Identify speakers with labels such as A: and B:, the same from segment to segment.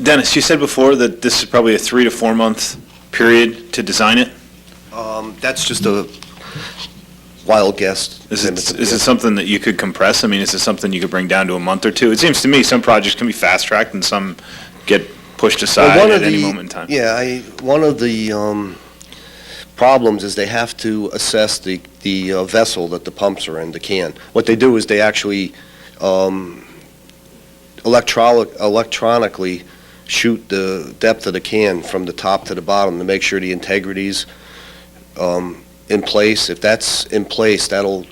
A: Dennis, you said before that this is probably a 3 to 4 month period to design it.
B: That's just a wild guess.
A: Is it something that you could compress? I mean, is it something you could bring down to a month or two? It seems to me some projects can be fast-tracked and some get pushed aside at any moment in time.
B: Yeah, one of the problems is they have to assess the vessel that the pumps are in, the can. What they do is they actually electronically shoot the depth of the can from the top to the bottom to make sure the integrity's in place. If that's in place, that'll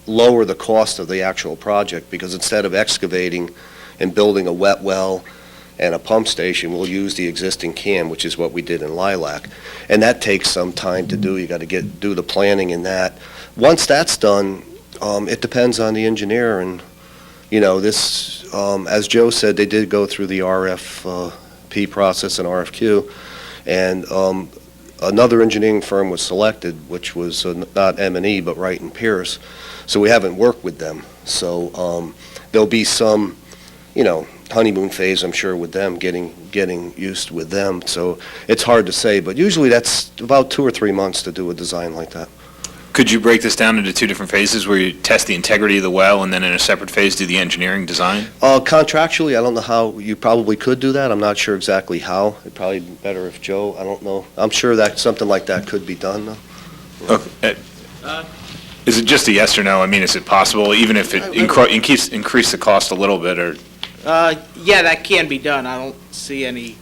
B: lower the cost of the actual project, because instead of excavating and building a wet well and a pump station, we'll use the existing can, which is what we did in Lilac. And that takes some time to do. You got to do the planning in that. Once that's done, it depends on the engineer. And, you know, this, as Joe said, they did go through the RFP process and RFQ. And another engineering firm was selected, which was not M&E, but Wright and Pierce. So we haven't worked with them. So there'll be some, you know, honeymoon phase, I'm sure, with them, getting used with them. So it's hard to say, but usually that's about 2 or 3 months to do a design like that.
A: Could you break this down into 2 different phases where you test the integrity of the well and then in a separate phase do the engineering design?
B: Contractually, I don't know how. You probably could do that. I'm not sure exactly how. It'd probably be better if Joe, I don't know. I'm sure that something like that could be done, though.
A: Okay. Is it just a yes or no? I mean, is it possible, even if it increase the cost a little bit, or?
C: Yeah, that can be done. I don't see any,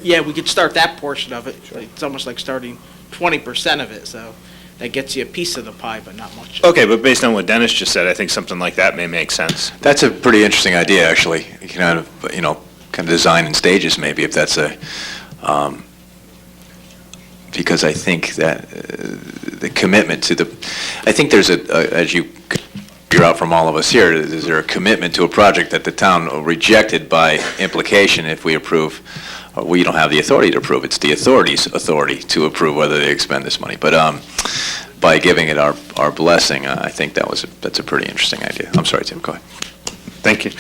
C: yeah, we could start that portion of it.
B: Sure.
C: It's almost like starting 20% of it, so that gets you a piece of the pie, but not much.
A: Okay, but based on what Dennis just said, I think something like that may make sense.
D: That's a pretty interesting idea, actually. You can kind of, you know, kind of design in stages, maybe, if that's a, because I think that the commitment to the, I think there's as you figure out from all of us here, is there a commitment to a project that the town rejected by implication if we approve? We don't have the authority to approve. It's the authority's authority to approve whether they expend this money. But by giving it our blessing, I think that's a pretty interesting idea. I'm sorry, Tim. Go ahead.
A: Thank you.